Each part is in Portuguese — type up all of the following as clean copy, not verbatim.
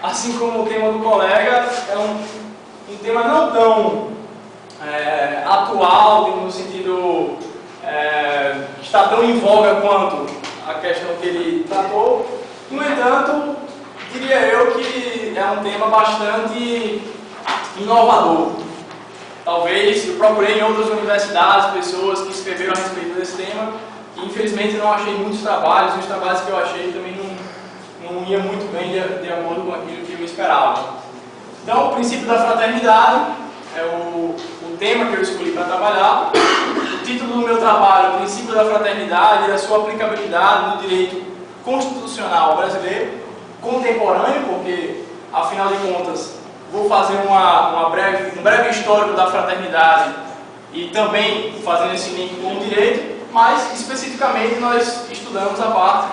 assim como o tema do colega, é um tema não tão atual, no sentido que está tão em voga quanto a questão que ele tratou. No entanto, diria eu que é um tema bastante inovador. Talvez eu procurei em outras universidades pessoas que escreveram a respeito desse tema, e infelizmente não achei muitos trabalhos, e os trabalhos que eu achei também não ia muito bem de acordo com aquilo que eu esperava. Então, o princípio da fraternidade é o tema que eu escolhi para trabalhar. O título do meu trabalho, o princípio da fraternidade e a sua aplicabilidade no direito constitucional brasileiro, contemporâneo, porque, afinal de contas, vou fazer um breve histórico da fraternidade e também fazendo esse link com o direito, mas, especificamente, nós estudamos a parte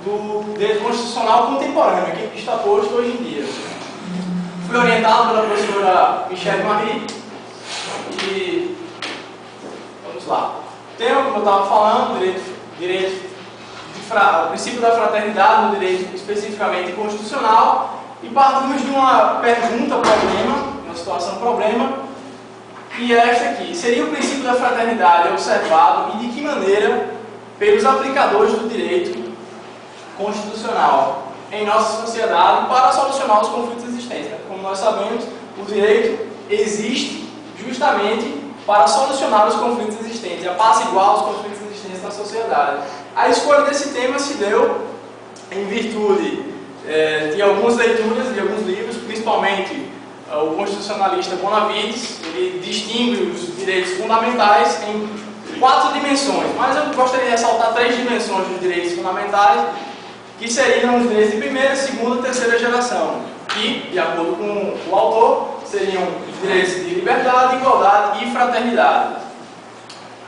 do direito constitucional contemporâneo, que está posto hoje em dia. Fui orientado pela professora Michelle Marie e vamos lá. O tema, como eu estava falando, o princípio da fraternidade no direito especificamente constitucional, e partimos de uma pergunta-problema, uma situação-problema, e é esta aqui: seria o princípio da fraternidade observado e de que maneira pelos aplicadores do direito constitucional em nossa sociedade para solucionar os conflitos existentes? Como nós sabemos, o direito existe justamente para solucionar os conflitos existentes, apaciguar os conflitos existentes na sociedade. A escolha desse tema se deu em virtude de algumas leituras de alguns livros, principalmente o constitucionalista Bonavides. Ele distingue os direitos fundamentais em 4 dimensões, mas eu gostaria de ressaltar 3 dimensões dos direitos fundamentais, que seriam os direitos de primeira, segunda e terceira geração, que, de acordo com o autor, seriam os direitos de liberdade, igualdade e fraternidade.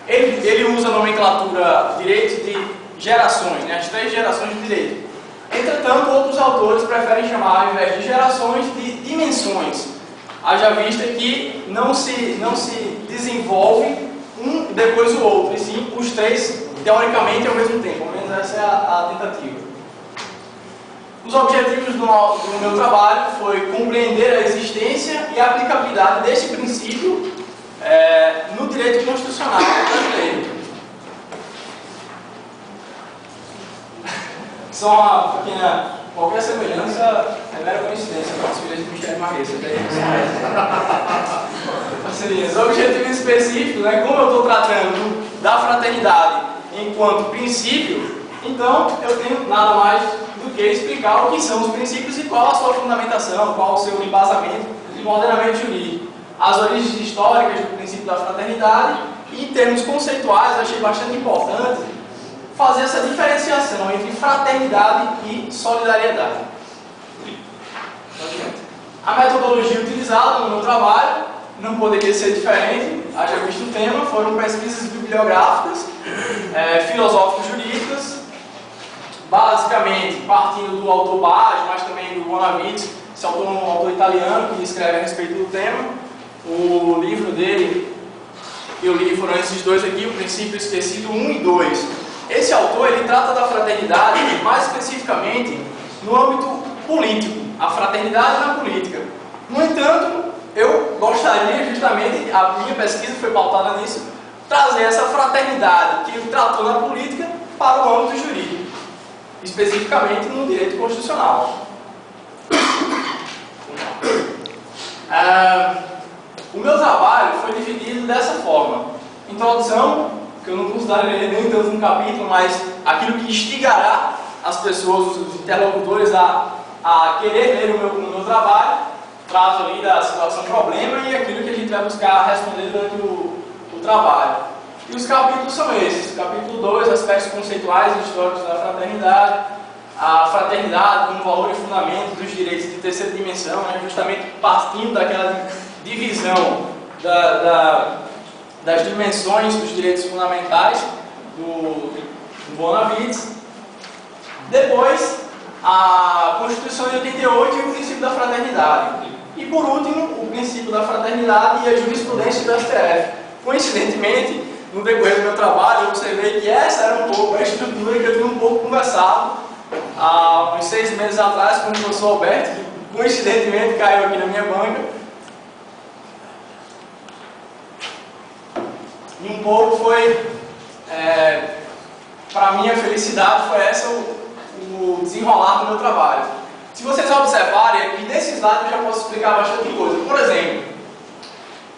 Ele usa a nomenclatura direitos de gerações, né, as 3 gerações de direito. Entretanto, outros autores preferem chamar, ao invés de gerações, de dimensões. Haja vista que não se desenvolve um depois o outro, e sim os 3, teoricamente, ao mesmo tempo. Pelo menos essa é a tentativa. Os objetivos do meu trabalho foi compreender a existência e a aplicabilidade deste princípio no direito constitucional brasileiro. Só uma pequena... Qualquer semelhança é mera coincidência com as filhas de Michelle Marie. Os objetivos específicos, né, como eu estou tratando da fraternidade enquanto princípio, então eu tenho nada mais do que explicar o que são os princípios e qual a sua fundamentação, qual o seu embasamento no ordenamento jurídico. As origens históricas do princípio da fraternidade, e em termos conceituais, achei bastante importante fazer essa diferenciação entre fraternidade e solidariedade. A metodologia utilizada no meu trabalho não poderia ser diferente, haja visto o tema, foram pesquisas bibliográficas, filosófico-jurídicas, basicamente partindo do autor Baggio, mas também do Bonavides. Esse autor é um autor italiano que escreve a respeito do tema. O livro dele que eu li foram esses 2 aqui, O Princípio Esquecido 1 e 2. Esse autor, ele trata da fraternidade mais especificamente no âmbito político, a fraternidade na política. No entanto, eu gostaria justamente, a minha pesquisa foi pautada nisso, trazer essa fraternidade que ele tratou na política para o âmbito jurídico, especificamente no direito constitucional. O meu trabalho foi dividido dessa forma: introdução, que eu não consideraria nem tanto um capítulo, mas aquilo que instigará as pessoas, os interlocutores a querer ler o meu trabalho. Trato ali da situação problema e aquilo que a gente vai buscar responder durante o trabalho. E os capítulos são esses: capítulo 2, aspectos conceituais e históricos da fraternidade, a fraternidade como valor e fundamento dos direitos de terceira dimensão, né, justamente partindo daquela divisão das dimensões dos direitos fundamentais do Bonavides. Depois, a Constituição de 88 e o princípio da fraternidade. E por último, o princípio da fraternidade e a jurisprudência do STF. Coincidentemente, no decorrer do meu trabalho, eu observei que essa era um pouco a estrutura que eu tinha um pouco conversado há uns 6 meses atrás com o professor Alberto, que coincidentemente caiu aqui na minha banca. E um pouco foi, para minha felicidade, foi essa o desenrolar do meu trabalho. Se vocês observarem, aqui nesse slide eu já posso explicar bastante coisa. Por exemplo,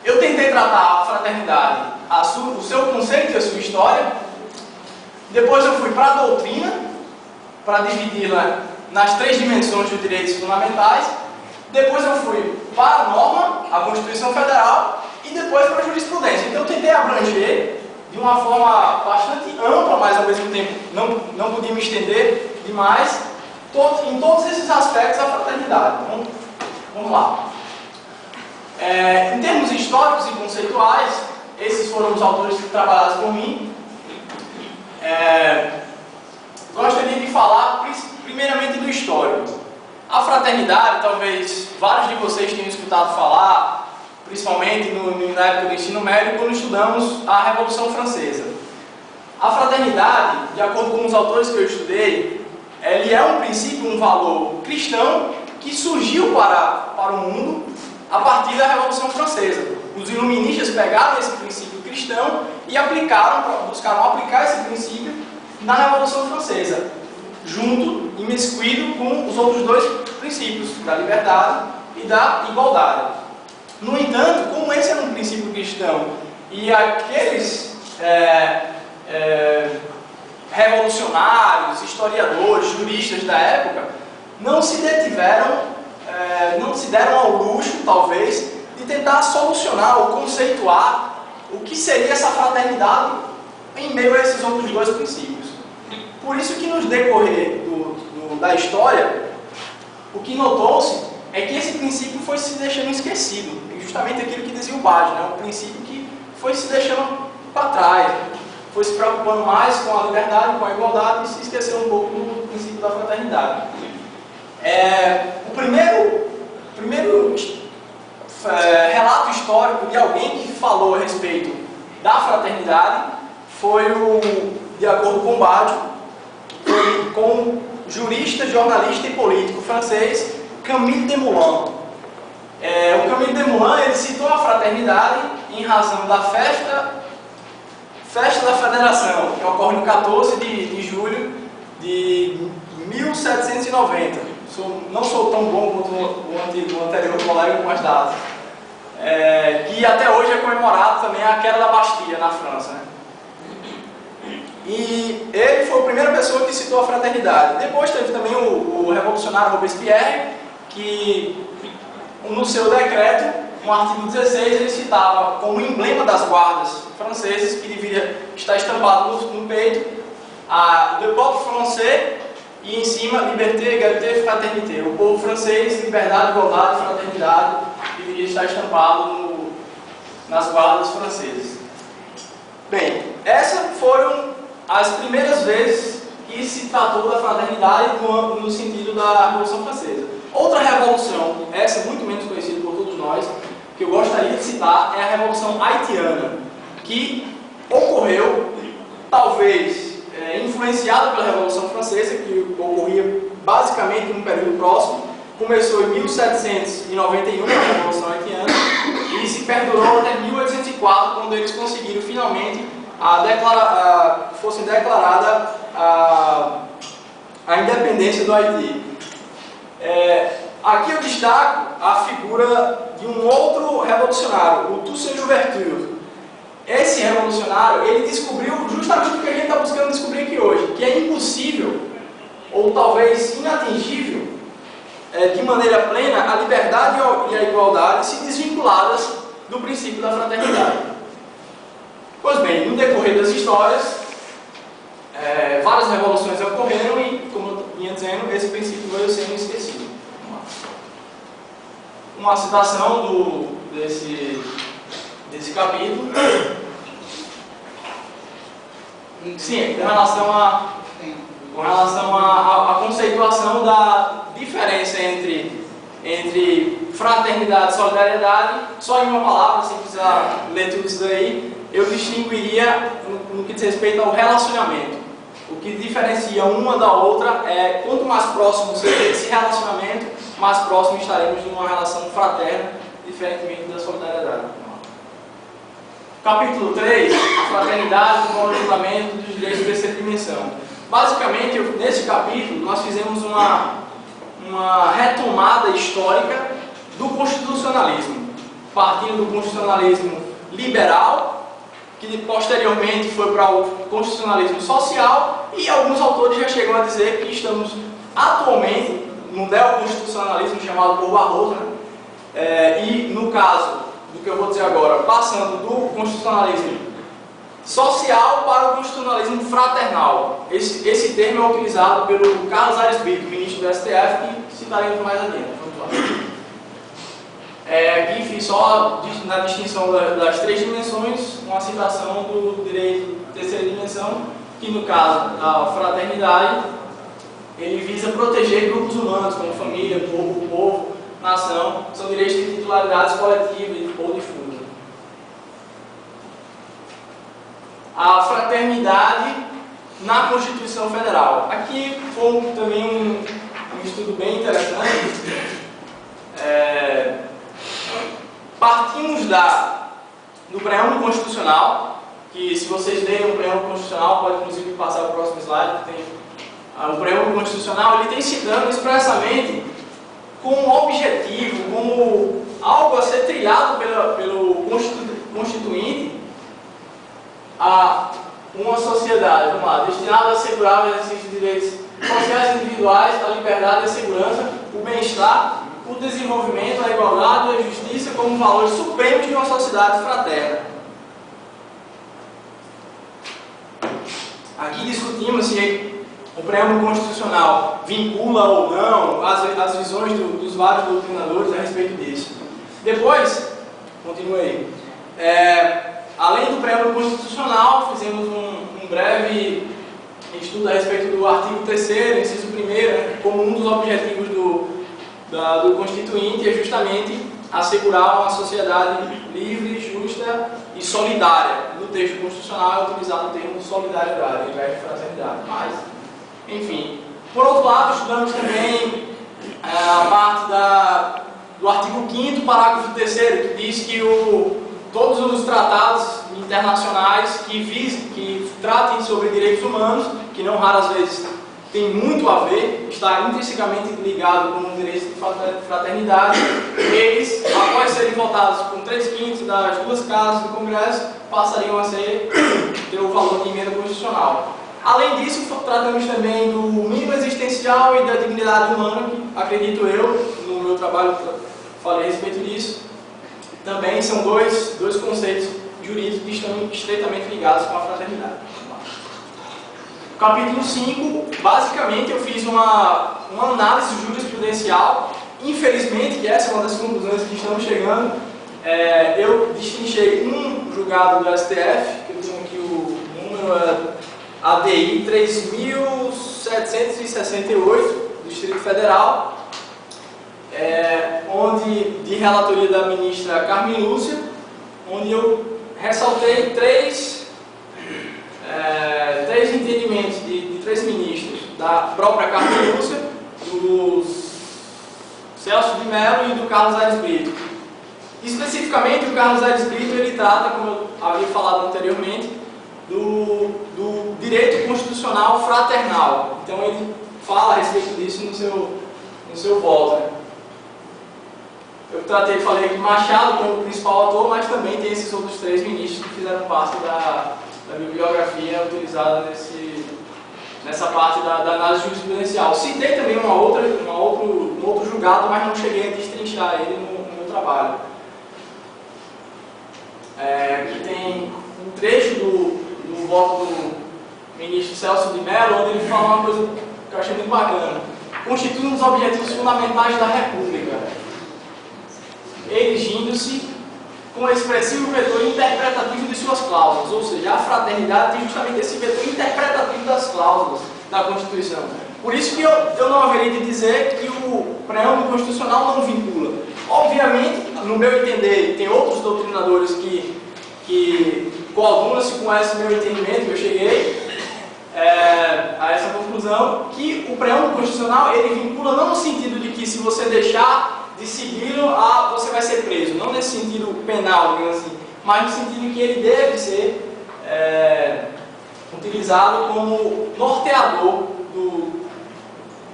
eu tentei tratar a fraternidade, o seu conceito e a sua história. Depois eu fui para a doutrina, para dividi-la nas 3 dimensões dos direitos fundamentais. Depois eu fui para a norma, a Constituição Federal, e depois para a jurisprudência. Então eu tentei abranger de uma forma bastante ampla, mas ao mesmo tempo não podia me estender demais, em todos esses aspectos da fraternidade. Então, vamos lá. Em termos históricos e conceituais, esses foram os autores trabalhados por mim. Gostaria de falar primeiramente do histórico. A fraternidade, talvez vários de vocês tenham escutado falar, principalmente na época do ensino médio, quando estudamos a Revolução Francesa. A fraternidade, de acordo com os autores que eu estudei, ele é um princípio, um valor cristão que surgiu para o mundo a partir da Revolução Francesa. Os iluministas pegaram esse princípio cristão e buscaram aplicar esse princípio na Revolução Francesa, junto, imiscuído com os outros 2 princípios, da liberdade e da igualdade. No entanto, como esse era um princípio cristão e aqueles revolucionários, historiadores, juristas da época não se deram ao luxo, talvez, de tentar solucionar ou conceituar o que seria essa fraternidade em meio a esses outros 2 princípios. Por isso que nos decorrer da história, o que notou-se é que esse princípio foi se deixando esquecido. Justamente aquilo que dizia o Bade, né? Um princípio que foi se deixando para trás, foi se preocupando mais com a liberdade, com a igualdade e se esqueceu um pouco do princípio da fraternidade. O primeiro relato histórico de alguém que falou a respeito da fraternidade foi de acordo com Bade, com o jurista, jornalista e político francês Camille Desmoulins. O Camille Desmoulins ele citou a fraternidade em razão da festa da Federação, que ocorre no 14 de julho de 1790. Não sou tão bom quanto o anterior colega com as datas. Que até hoje é comemorado também a queda da Bastilha na França. Né? E ele foi a primeira pessoa que citou a fraternidade. Depois teve também o revolucionário Robespierre, que no seu decreto, no artigo 16, ele citava como emblema das guardas francesas, que deveria estar estampado no peito, Le peuple français, e em cima, liberté, égalité, fraternité. O povo francês, liberdade, igualdade, fraternidade, deveria estar estampado nas guardas francesas. Bem, essas foram as primeiras vezes que se tratou da fraternidade no sentido da Revolução Francesa. Outra revolução, essa muito menos conhecida por todos nós, que eu gostaria de citar, é a Revolução Haitiana, que ocorreu, talvez, influenciada pela Revolução Francesa, que ocorria basicamente num período próximo. Começou em 1791, a Revolução Haitiana, e se perdurou até 1804, quando eles conseguiram finalmente fosse declarada a independência do Haiti. Aqui eu destaco a figura de um outro revolucionário, o Toussaint Louverture. Esse revolucionário, ele descobriu justamente o que a gente está buscando descobrir aqui hoje, que é impossível, ou talvez inatingível, de maneira plena, a liberdade e a igualdade se desvinculadas do princípio da fraternidade. Pois bem, no decorrer das histórias, várias revoluções ocorreram e, como eu vinha dizendo, esse princípio veio sendo esquecido. Uma citação desse capítulo. Sim, com relação à conceituação da diferença entre fraternidade e solidariedade, só em uma palavra, sem precisar ler tudo isso daí, eu distinguiria no que diz respeito ao relacionamento. O que diferencia uma da outra é quanto mais próximo seja esse relacionamento, mais próximo estaremos numa relação fraterna, diferentemente da solidariedade. Capítulo 3, a fraternidade como regulamento dos direitos de terceira dimensão. Basicamente, nesse capítulo, nós fizemos uma retomada histórica do constitucionalismo, partindo do constitucionalismo liberal, que posteriormente foi para o constitucionalismo social, e alguns autores já chegam a dizer que estamos atualmente no neoconstitucionalismo chamado por Barroso, né? E no caso do que eu vou dizer agora, passando do constitucionalismo social para o constitucionalismo fraternal. Esse termo é utilizado pelo Carlos Aires Brito, ministro do STF, que citaremos mais adiante. Aqui fiz só na distinção das três dimensões uma citação do direito de terceira dimensão, que no caso da fraternidade ele visa proteger grupos humanos como família, povo, nação, são direitos de titularidades coletivas ou difusa. A fraternidade na Constituição Federal. Aqui foi também um estudo bem interessante. Partimos do preâmbulo constitucional, que se vocês lerem o preâmbulo constitucional, pode inclusive passar para o próximo slide, que tem o preâmbulo constitucional, ele tem citando expressamente como objetivo, como algo a ser trilhado pelo constituinte, a uma sociedade, vamos lá, destinada a assegurar o exercício de direitos sociais individuais, a liberdade, a segurança, o bem-estar, o desenvolvimento, a igualdade e a justiça como valores supremos de uma sociedade fraterna. Aqui discutimos se o preâmbulo constitucional vincula ou não as visões dos vários doutrinadores a respeito disso. Depois, continuei. Além do preâmbulo constitucional, fizemos um breve estudo a respeito do artigo 3º, inciso 1º, como um dos objetivos do Constituinte é justamente assegurar uma sociedade livre, justa e solidária. No texto constitucional é utilizado o termo solidariedade, ao invés de fraternidade. Mas, enfim. Por outro lado, estudamos também a parte do artigo 5º, parágrafo 3º, que diz que todos os tratados internacionais que tratem sobre direitos humanos, que não raras vezes tem muito a ver, está intrinsecamente ligado com o direito de fraternidade, eles, após serem votados com 3/5 das duas casas do Congresso, passariam a ter o valor de emenda constitucional. Além disso, tratamos também do mínimo existencial e da dignidade humana, que acredito eu, no meu trabalho falei a respeito disso, também são dois conceitos jurídicos que estão estreitamente ligados com a fraternidade. Capítulo 5, basicamente eu fiz uma análise jurisprudencial. Infelizmente, que essa é uma das conclusões que estamos chegando, eu destrinchei um julgado do STF, que eu tenho aqui o número ADI 3768, do Distrito Federal, de relatoria da ministra Carmen Lúcia, onde eu ressaltei três entendimentos de três ministros, da própria Carmen Lúcia, do Celso de Mello e do Carlos Aires Brito. Especificamente, o Carlos Aires Brito ele trata, como eu havia falado anteriormente, do direito constitucional fraternal. Então ele fala a respeito disso no seu voto. Eu falei que Machado como principal autor, mas também tem esses outros três ministros que fizeram parte da bibliografia utilizada nessa parte da análise jurisprudencial. Citei também um outro julgado, mas não cheguei a destrinchar ele no meu trabalho. Aqui tem um trecho do voto do ministro Celso de Mello, onde ele fala uma coisa que eu achei muito bacana. Constitui um dos objetivos fundamentais da República, erigindo-se com o expressivo vetor interpretativo de suas cláusulas, ou seja, a fraternidade tem justamente esse vetor interpretativo das cláusulas da Constituição. Por isso que eu não haveria de dizer que o preâmbulo constitucional não vincula. Obviamente, no meu entender, tem outros doutrinadores que coadunam-se com esse meu entendimento que eu cheguei, a essa conclusão que o preâmbulo constitucional ele vincula não no sentido de que se você deixar de segui-lo, você vai ser preso, não nesse sentido penal, digamos assim, mas no sentido que ele deve ser utilizado como norteador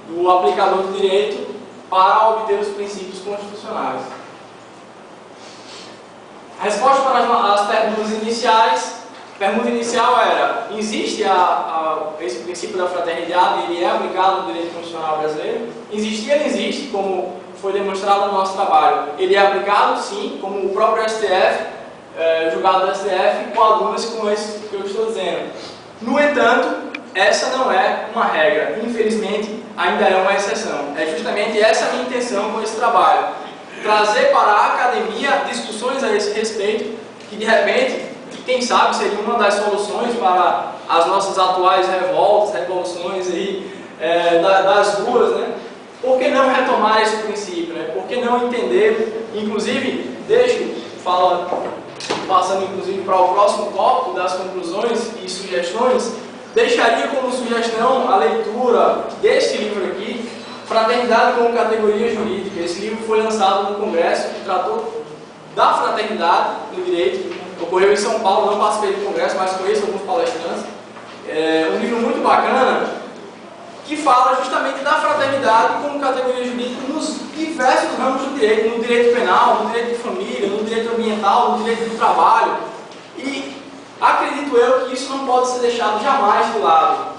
do aplicador do direito para obter os princípios constitucionais. A resposta para as perguntas iniciais. A pergunta inicial era: existe esse princípio da fraternidade, ele é aplicado no direito constitucional brasileiro? Existe, ele existe, como foi demonstrado no nosso trabalho. Ele é aplicado, sim, como o próprio STF, julgado do STF, coaduna-se com esse que eu estou dizendo. No entanto, essa não é uma regra. Infelizmente, ainda é uma exceção. É justamente essa a minha intenção com esse trabalho. Trazer para a academia discussões a esse respeito, que de repente, quem sabe, seria uma das soluções para as nossas atuais revoltas, revoluções aí, das ruas, né? Por que não retomar esse princípio, né? Por que não entender, inclusive, passando inclusive para o próximo tópico das conclusões e sugestões, deixaria como sugestão a leitura deste livro aqui, Fraternidade como Categoria Jurídica. Esse livro foi lançado no Congresso, que tratou da fraternidade no direito. Ocorreu em São Paulo, não participei do Congresso, mas conheço alguns palestrantes. É um livro muito bacana, que fala justamente da fraternidade como categoria jurídica nos diversos ramos do direito, no direito penal, no direito de família, no direito ambiental, no direito do trabalho. E acredito eu que isso não pode ser deixado jamais de lado.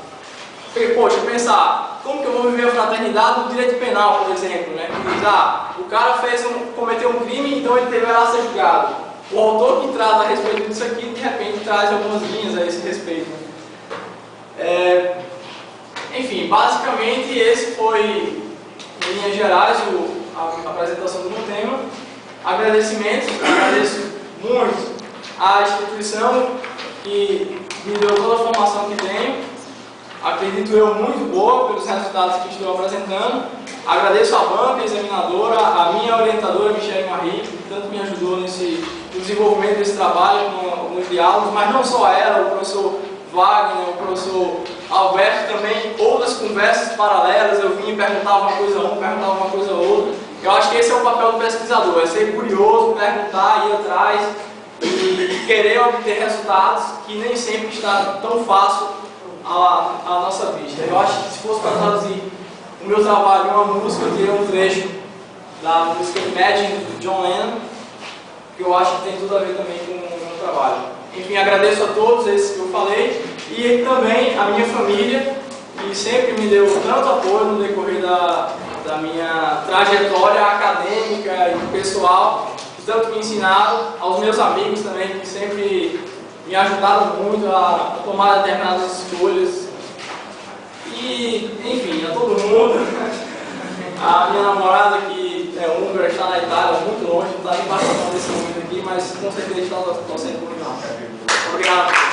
Porque, poxa, pensar, como que eu vou viver a fraternidade no direito penal, por exemplo, né? Que diz, o cara cometeu um crime, então ele deverá ser julgado. O autor que trata a respeito disso aqui, de repente, traz algumas linhas a esse respeito. Enfim, basicamente, esse foi, em linhas gerais, a apresentação do meu tema. Agradecimentos, agradeço muito à instituição que me deu toda a formação que tenho. Acredito eu muito boa pelos resultados que estou apresentando. Agradeço à banca examinadora, à minha orientadora, Michele Marie, que tanto me ajudou no desenvolvimento desse trabalho, com alguns diálogos, mas não só ela, o professor Wagner, o professor Alberto também, outras conversas paralelas, eu vinha e perguntava uma coisa a um, perguntava uma coisa a outro. Eu acho que esse é o papel do pesquisador, é ser curioso, perguntar, ir atrás e querer obter resultados que nem sempre está tão fácil à nossa vista. Eu acho que se fosse para traduzir o meu trabalho em uma música, eu teria um trecho da música Imagine, do John Lennon, que eu acho que tem tudo a ver também com o meu trabalho. Enfim, agradeço a todos esses que eu falei e também a minha família, que sempre me deu tanto apoio no decorrer da minha trajetória acadêmica e pessoal, que tanto me ensinaram, aos meus amigos também, que sempre me ajudaram muito a tomar determinadas escolhas. E, enfim, a todo mundo. A minha namorada, que é húngara, está na Itália, muito longe, não está nem participando desse momento aqui, mas com certeza está torcendo por nós. Obrigado.